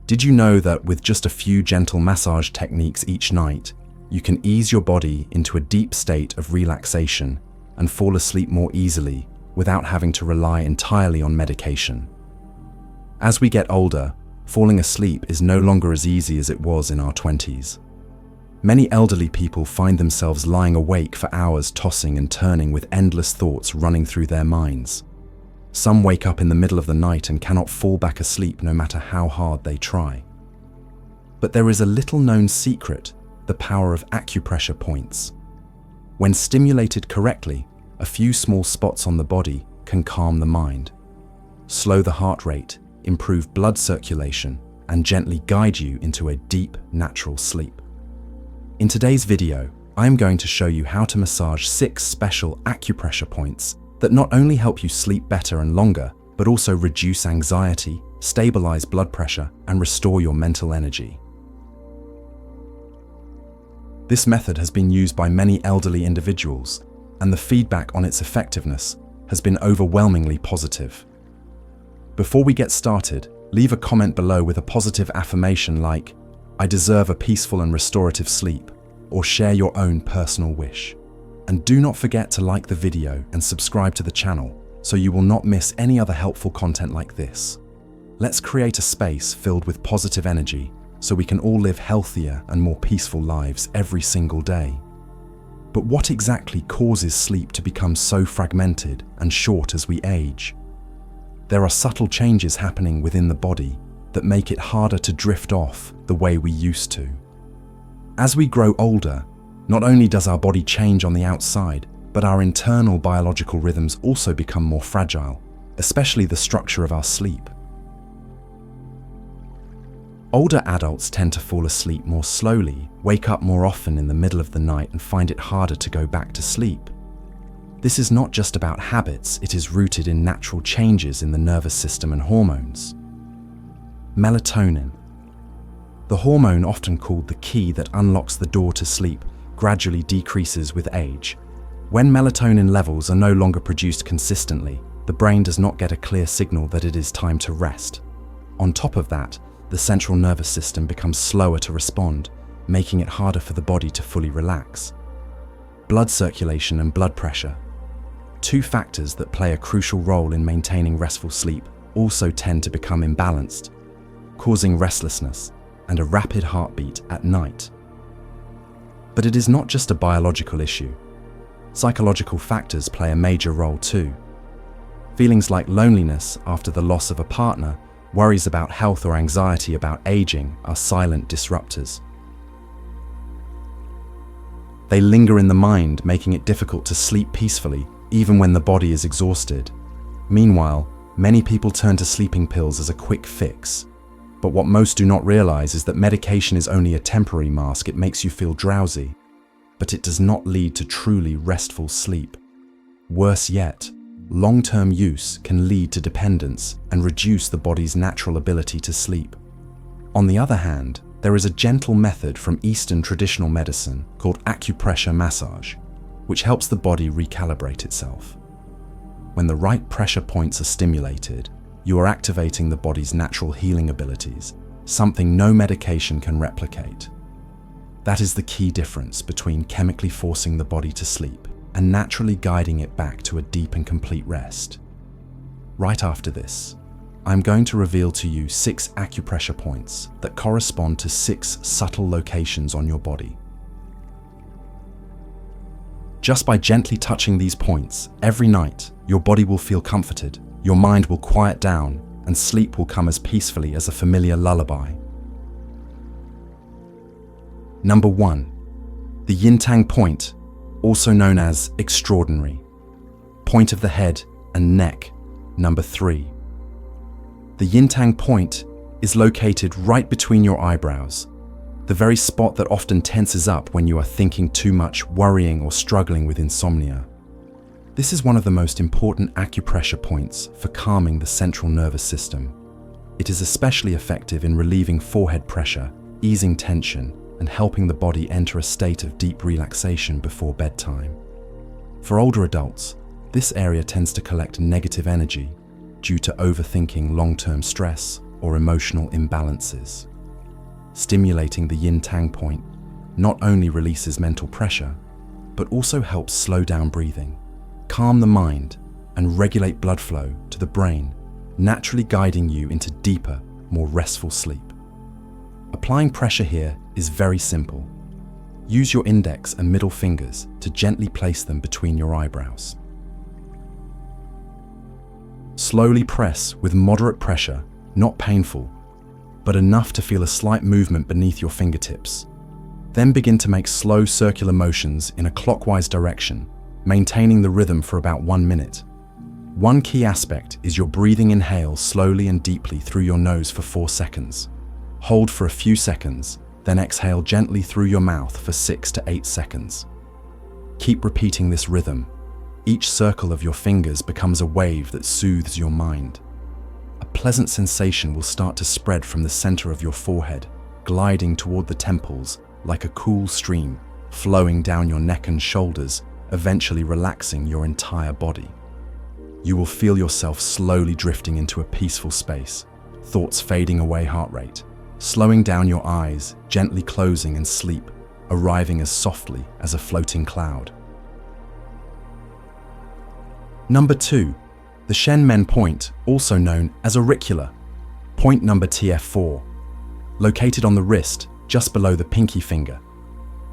Did you know that with just a few gentle massage techniques each night, you can ease your body into a deep state of relaxation and fall asleep more easily without having to rely entirely on medication? As we get older, falling asleep is no longer as easy as it was in our 20s. Many elderly people find themselves lying awake for hours, tossing and turning with endless thoughts running through their minds. Some wake up in the middle of the night and cannot fall back asleep no matter how hard they try. But there is a little-known secret: the power of acupressure points. When stimulated correctly, a few small spots on the body can calm the mind, slow the heart rate, improve blood circulation, and gently guide you into a deep, natural sleep. In today's video, I am going to show you how to massage 6 special acupressure points that not only help you sleep better and longer, but also reduce anxiety, stabilize blood pressure, and restore your mental energy. This method has been used by many elderly individuals, and the feedback on its effectiveness has been overwhelmingly positive. Before we get started, leave a comment below with a positive affirmation like, "I deserve a peaceful and restorative sleep," or share your own personal wish. And do not forget to like the video and subscribe to the channel so you will not miss any other helpful content like this. Let's create a space filled with positive energy so we can all live healthier and more peaceful lives every single day. But what exactly causes sleep to become so fragmented and short as we age? There are subtle changes happening within the body that make it harder to drift off the way we used to. As we grow older, not only does our body change on the outside, but our internal biological rhythms also become more fragile, especially the structure of our sleep. Older adults tend to fall asleep more slowly, wake up more often in the middle of the night, and find it harder to go back to sleep. This is not just about habits, it is rooted in natural changes in the nervous system and hormones. Melatonin. The hormone often called the key that unlocks the door to sleep gradually decreases with age. When melatonin levels are no longer produced consistently, the brain does not get a clear signal that it is time to rest. On top of that, the central nervous system becomes slower to respond, making it harder for the body to fully relax. Blood circulation and blood pressure, 2 factors that play a crucial role in maintaining restful sleep, also tend to become imbalanced, causing restlessness and a rapid heartbeat at night. But it is not just a biological issue. Psychological factors play a major role too. Feelings like loneliness after the loss of a partner, worries about health, or anxiety about aging are silent disruptors. They linger in the mind, making it difficult to sleep peacefully, even when the body is exhausted. Meanwhile, many people turn to sleeping pills as a quick fix. But what most do not realize is that medication is only a temporary mask. It makes you feel drowsy, but it does not lead to truly restful sleep. Worse yet, long-term use can lead to dependence and reduce the body's natural ability to sleep. On the other hand, there is a gentle method from Eastern traditional medicine called acupressure massage, which helps the body recalibrate itself. When the right pressure points are stimulated, you are activating the body's natural healing abilities, something no medication can replicate. That is the key difference between chemically forcing the body to sleep and naturally guiding it back to a deep and complete rest. Right after this, I'm going to reveal to you 6 acupressure points that correspond to 6 subtle locations on your body. Just by gently touching these points every night, your body will feel comforted, your mind will quiet down, and sleep will come as peacefully as a familiar lullaby. Number 1. The Yin Tang Point, also known as extraordinary. Point of the head and neck, number 3. The Yin Tang Point is located right between your eyebrows, the very spot that often tenses up when you are thinking too much, worrying, or struggling with insomnia. This is one of the most important acupressure points for calming the central nervous system. It is especially effective in relieving forehead pressure, easing tension, and helping the body enter a state of deep relaxation before bedtime. For older adults, this area tends to collect negative energy due to overthinking, long-term stress, or emotional imbalances. Stimulating the Yin Tang Point not only releases mental pressure, but also helps slow down breathing, calm the mind, and regulate blood flow to the brain, naturally guiding you into deeper, more restful sleep. Applying pressure here is very simple. Use your index and middle fingers to gently place them between your eyebrows. Slowly press with moderate pressure, not painful, but enough to feel a slight movement beneath your fingertips. Then begin to make slow circular motions in a clockwise direction, maintaining the rhythm for about 1 minute. One key aspect is your breathing. Inhale slowly and deeply through your nose for 4 seconds. Hold for a few seconds, then exhale gently through your mouth for 6 to 8 seconds. Keep repeating this rhythm. Each circle of your fingers becomes a wave that soothes your mind. A pleasant sensation will start to spread from the center of your forehead, gliding toward the temples like a cool stream, flowing down your neck and shoulders, eventually relaxing your entire body. You will feel yourself slowly drifting into a peaceful space, thoughts fading away, heart rate slowing down, your eyes gently closing, and sleep arriving as softly as a floating cloud. Number 2, the Shenman Point, also known as auricular, point number TF4, located on the wrist just below the pinky finger.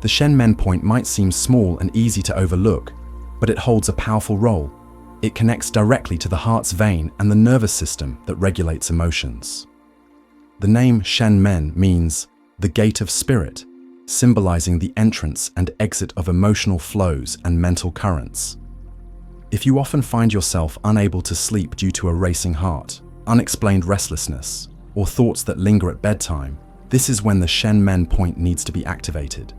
The Shenman Point might seem small and easy to overlook, but it holds a powerful role. It connects directly to the heart's vein and the nervous system that regulates emotions. The name Shenmen means the gate of spirit, symbolizing the entrance and exit of emotional flows and mental currents. If you often find yourself unable to sleep due to a racing heart, unexplained restlessness, or thoughts that linger at bedtime, this is when the Shenman Point needs to be activated.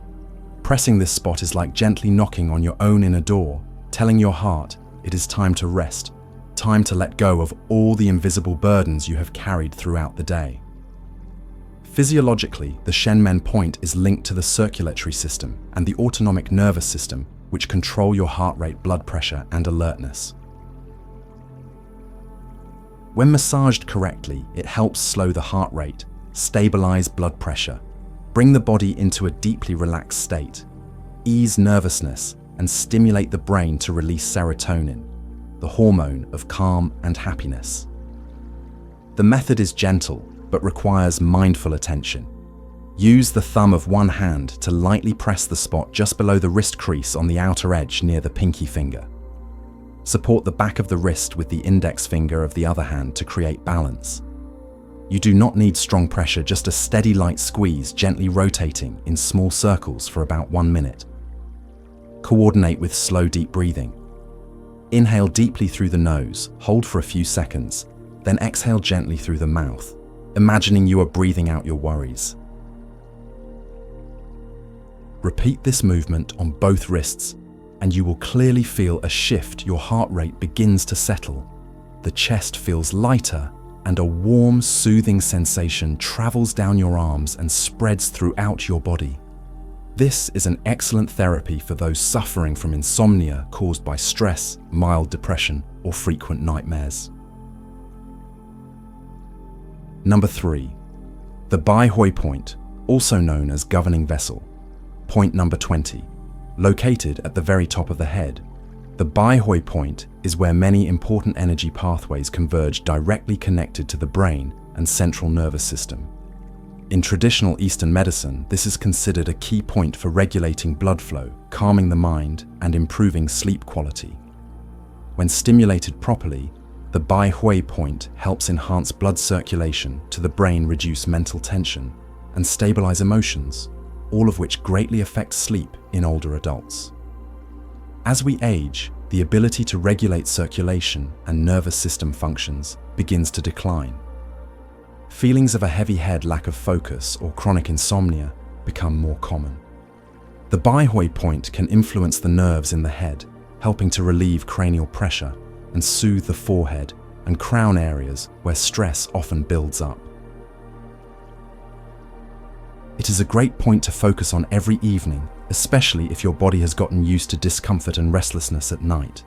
Pressing this spot is like gently knocking on your own inner door, telling your heart it is time to rest, time to let go of all the invisible burdens you have carried throughout the day. Physiologically, the Shenman Point is linked to the circulatory system and the autonomic nervous system, which control your heart rate, blood pressure, and alertness. When massaged correctly, it helps slow the heart rate, stabilize blood pressure, bring the body into a deeply relaxed state, ease nervousness, and stimulate the brain to release serotonin, the hormone of calm and happiness. The method is gentle, but requires mindful attention. Use the thumb of one hand to lightly press the spot just below the wrist crease on the outer edge near the pinky finger. Support the back of the wrist with the index finger of the other hand to create balance. You do not need strong pressure, just a steady light squeeze, gently rotating in small circles for about 1 minute. Coordinate with slow, deep breathing. Inhale deeply through the nose, hold for a few seconds, then exhale gently through the mouth, imagining you are breathing out your worries. Repeat this movement on both wrists, and you will clearly feel a shift. Your heart rate begins to settle. The chest feels lighter, and a warm, soothing sensation travels down your arms and spreads throughout your body. This is an excellent therapy for those suffering from insomnia caused by stress, mild depression, or frequent nightmares. Number 3, the Bhoy Point, also known as governing vessel, point number 20, located at the very top of the head. The Bhoy Point is where many important energy pathways converge, directly connected to the brain and central nervous system. In traditional Eastern medicine, this is considered a key point for regulating blood flow, calming the mind, and improving sleep quality. When stimulated properly, the Bhoy Point helps enhance blood circulation to the brain, reduce mental tension, and stabilize emotions, all of which greatly affect sleep in older adults. As we age, the ability to regulate circulation and nervous system functions begins to decline. Feelings of a heavy head, lack of focus, or chronic insomnia become more common. The Bhoy Point can influence the nerves in the head, helping to relieve cranial pressure and soothe the forehead and crown areas where stress often builds up. It is a great point to focus on every evening, especially if your body has gotten used to discomfort and restlessness at night.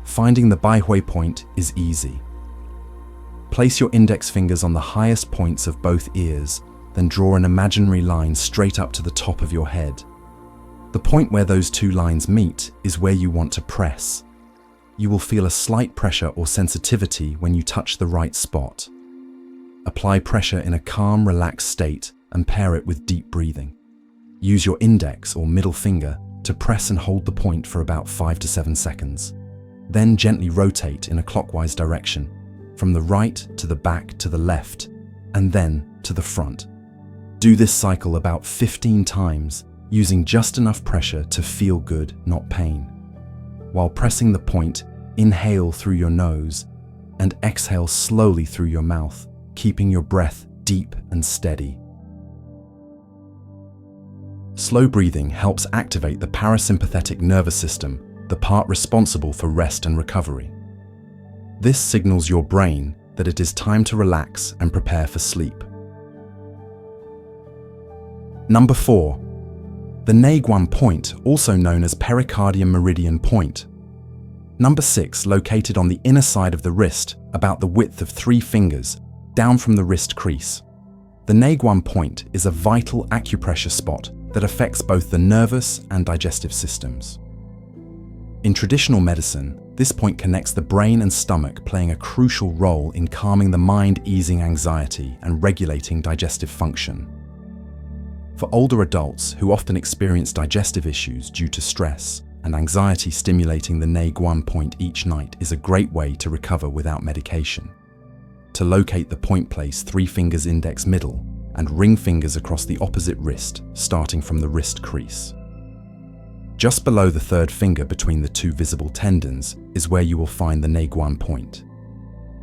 Finding the Bhoy Point is easy. Place your index fingers on the highest points of both ears, then draw an imaginary line straight up to the top of your head. The point where those two lines meet is where you want to press. You will feel a slight pressure or sensitivity when you touch the right spot. Apply pressure in a calm, relaxed state and pair it with deep breathing. Use your index or middle finger to press and hold the point for about 5 to 7 seconds. Then gently rotate in a clockwise direction, from the right to the back to the left, and then to the front. Do this cycle about 15 times, using just enough pressure to feel good, not pain. While pressing the point, inhale through your nose and exhale slowly through your mouth, keeping your breath deep and steady. Slow breathing helps activate the parasympathetic nervous system, the part responsible for rest and recovery. This signals your brain that it is time to relax and prepare for sleep. Number 4. The Naguan Point, also known as pericardium meridian point. Number 6, located on the inner side of the wrist, about the width of 3 fingers, down from the wrist crease. The Naguan Point is a vital acupressure spot that affects both the nervous and digestive systems. In traditional medicine, this point connects the brain and stomach, playing a crucial role in calming the mind, easing anxiety, and regulating digestive function. For older adults who often experience digestive issues due to stress and anxiety, stimulating the Naguan Point each night is a great way to recover without medication. To locate the point, place 3 fingers index middle and ring fingers across the opposite wrist, starting from the wrist crease. Just below the 3rd finger between the 2 visible tendons is where you will find the Naguan Point.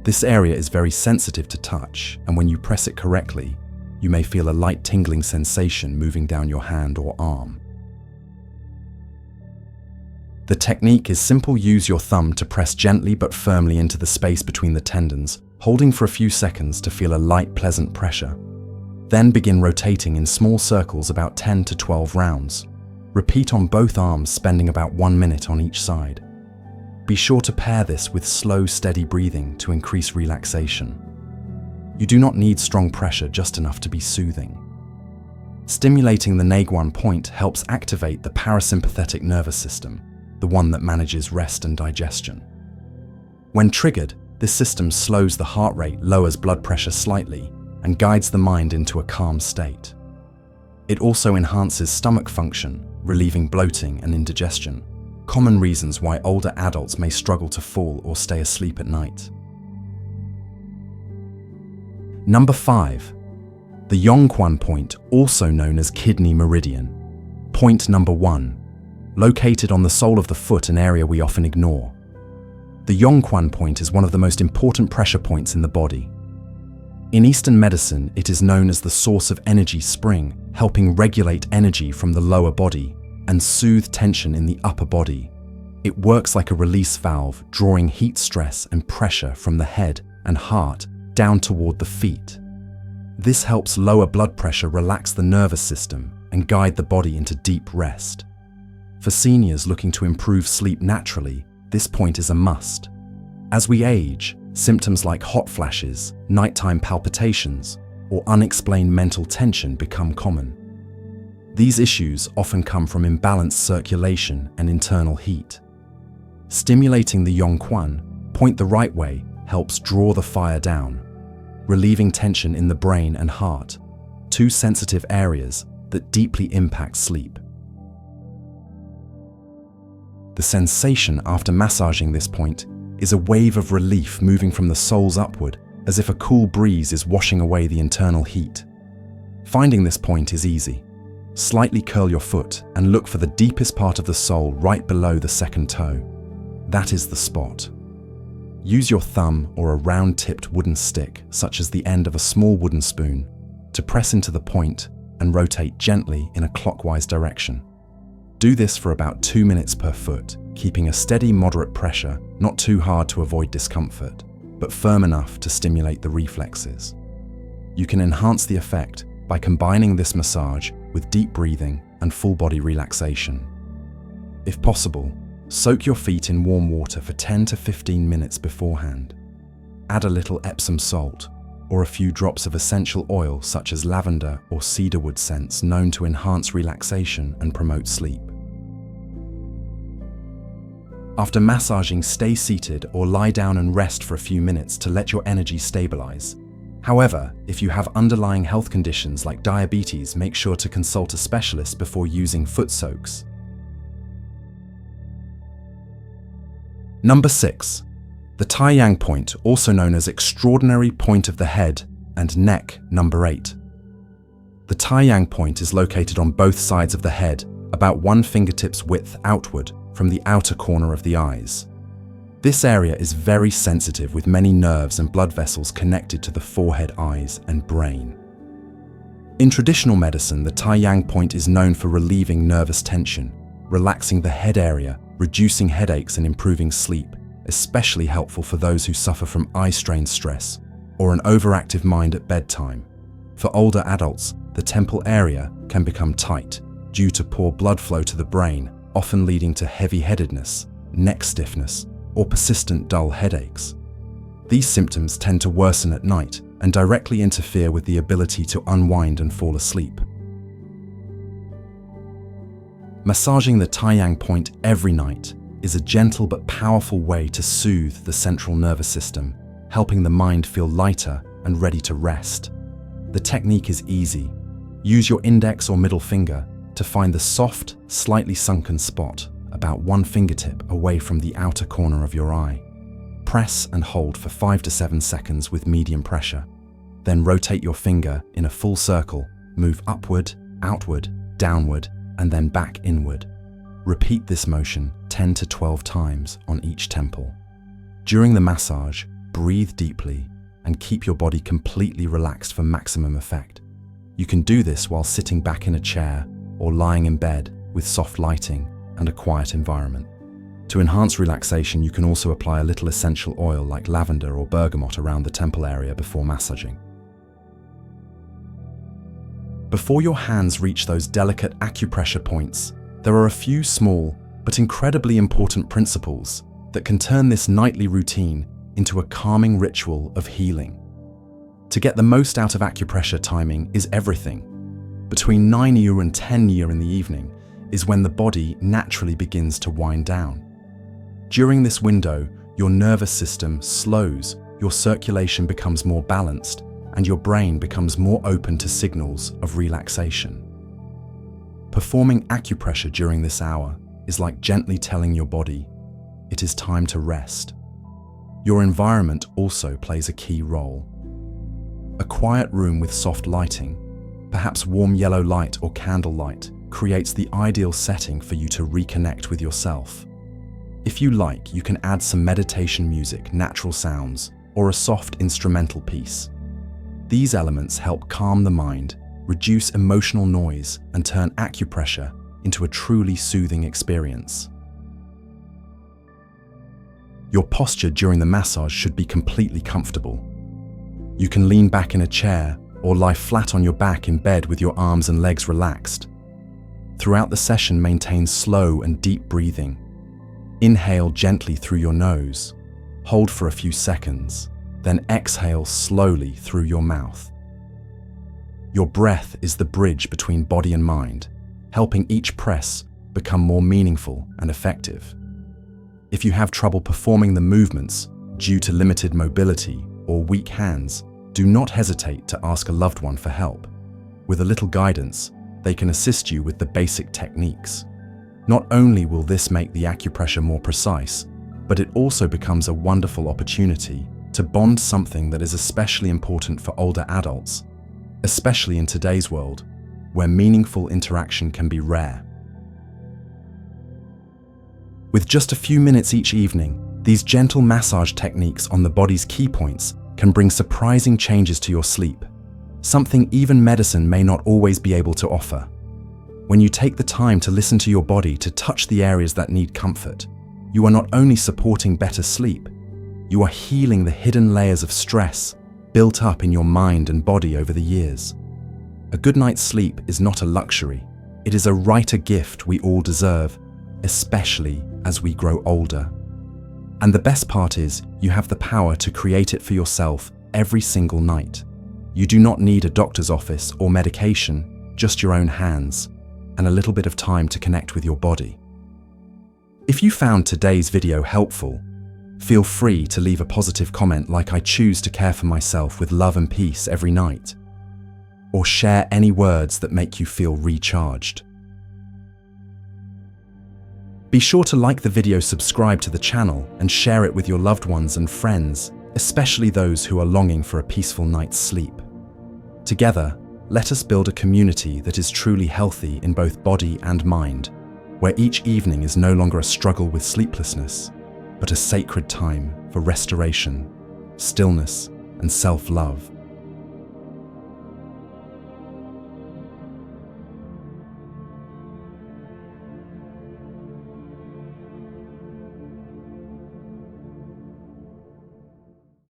This area is very sensitive to touch, and when you press it correctly, you may feel a light tingling sensation moving down your hand or arm. The technique is simple. Use your thumb to press gently but firmly into the space between the tendons, holding for a few seconds to feel a light, pleasant pressure. Then begin rotating in small circles, about 10 to 12 rounds. Repeat on both arms, spending about 1 minute on each side. Be sure to pair this with slow, steady breathing to increase relaxation. You do not need strong pressure, just enough to be soothing. Stimulating the Naguan Point helps activate the parasympathetic nervous system, the one that manages rest and digestion. When triggered, this system slows the heart rate, lowers blood pressure slightly, and guides the mind into a calm state. It also enhances stomach function, relieving bloating and indigestion, common reasons why older adults may struggle to fall or stay asleep at night. Number 5. The Yanguan Point, also known as kidney meridian. Point number 1. Located on the sole of the foot, an area we often ignore. The Yanguan Point is one of the most important pressure points in the body. In Eastern medicine, it is known as the source of energy spring, helping regulate energy from the lower body and soothe tension in the upper body. It works like a release valve, drawing heat, stress, and pressure from the head and heart down toward the feet. This helps lower blood pressure, relax the nervous system, and guide the body into deep rest. For seniors looking to improve sleep naturally, this point is a must. As we age, symptoms like hot flashes, nighttime palpitations, or unexplained mental tension become common. These issues often come from imbalanced circulation and internal heat. Stimulating the Yanguan Point the right way helps draw the fire down, relieving tension in the brain and heart, 2 sensitive areas that deeply impact sleep. The sensation after massaging this point is a wave of relief moving from the soles upward, as if a cool breeze is washing away the internal heat. Finding this point is easy. Slightly curl your foot and look for the deepest part of the sole right below the 2nd toe. That is the spot. Use your thumb or a round-tipped wooden stick, such as the end of a small wooden spoon, to press into the point and rotate gently in a clockwise direction. Do this for about 2 minutes per foot, keeping a steady, moderate pressure, not too hard to avoid discomfort, but firm enough to stimulate the reflexes. You can enhance the effect by combining this massage with deep breathing and full body relaxation. If possible, soak your feet in warm water for 10 to 15 minutes beforehand. add a little Epsom salt or a few drops of essential oil such as lavender or cedarwood scents known to enhance relaxation and promote sleep. After massaging, stay seated or lie down and rest for a few minutes to let your energy stabilize. However, if you have underlying health conditions like diabetes, make sure to consult a specialist before using foot soaks. Number 6. The Tyang Point, also known as Extraordinary Point of the Head and Neck, number 8. The Tyang Point is located on both sides of the head, about 1 fingertip's width outward from the outer corner of the eyes. This area is very sensitive with many nerves and blood vessels connected to the forehead, eyes, and brain. In traditional medicine, the Tyang Point is known for relieving nervous tension, relaxing the head area, reducing headaches and improving sleep, especially helpful for those who suffer from eye-strain stress or an overactive mind at bedtime. For older adults, the temple area can become tight due to poor blood flow to the brain, often leading to heavy-headedness, neck stiffness, or persistent dull headaches. These symptoms tend to worsen at night and directly interfere with the ability to unwind and fall asleep. Massaging the Tyang Point every night is a gentle but powerful way to soothe the central nervous system, helping the mind feel lighter and ready to rest. The technique is easy. Use your index or middle finger to find the soft, slightly sunken spot about 1 fingertip away from the outer corner of your eye. Press and hold for 5 to 7 seconds with medium pressure. Then rotate your finger in a full circle, move upward, outward, downward, and then back inward. Repeat this motion 10 to 12 times on each temple. During the massage, breathe deeply and keep your body completely relaxed for maximum effect. You can do this while sitting back in a chair or lying in bed with soft lighting and a quiet environment. To enhance relaxation, you can also apply a little essential oil like lavender or bergamot around the temple area before massaging. Before your hands reach those delicate acupressure points, there are a few small but incredibly important principles that can turn this nightly routine into a calming ritual of healing. To get the most out of acupressure, timing is everything. Between 9 UR and 10 UR in the evening is when the body naturally begins to wind down. During this window, your nervous system slows, your circulation becomes more balanced, and your brain becomes more open to signals of relaxation. Performing acupressure during this hour is like gently telling your body, it is time to rest. Your environment also plays a key role. A quiet room with soft lighting, perhaps warm yellow light or candle light, creates the ideal setting for you to reconnect with yourself. If you like, you can add some meditation music, natural sounds, or a soft instrumental piece. These elements help calm the mind, reduce emotional noise, and turn acupressure into a truly soothing experience. Your posture during the massage should be completely comfortable. You can lean back in a chair or lie flat on your back in bed with your arms and legs relaxed. Throughout the session, maintain slow and deep breathing. Inhale gently through your nose, hold for a few seconds, then exhale slowly through your mouth. Your breath is the bridge between body and mind, helping each press become more meaningful and effective. If you have trouble performing the movements due to limited mobility or weak hands, do not hesitate to ask a loved one for help. With a little guidance, they can assist you with the basic techniques. Not only will this make the acupressure more precise, but it also becomes a wonderful opportunity to bond something that is especially important for older adults, especially in today's world, where meaningful interaction can be rare. With just a few minutes each evening, these gentle massage techniques on the body's key points can bring surprising changes to your sleep, something even medicine may not always be able to offer. When you take the time to listen to your body, to touch the areas that need comfort, you are not only supporting better sleep, you are healing the hidden layers of stress built up in your mind and body over the years. A good night's sleep is not a luxury, it is a right, a gift we all deserve, especially as we grow older. And the best part is, you have the power to create it for yourself every single night. You do not need a doctor's office or medication, just your own hands and a little bit of time to connect with your body. If you found today's video helpful, feel free to leave a positive comment like "I choose to care for myself with love and peace every night," or share any words that make you feel recharged. Be sure to like the video, subscribe to the channel, and share it with your loved ones and friends, especially those who are longing for a peaceful night's sleep. Together, let us build a community that is truly healthy in both body and mind, where each evening is no longer a struggle with sleeplessness, but a sacred time for restoration, stillness, and self-love.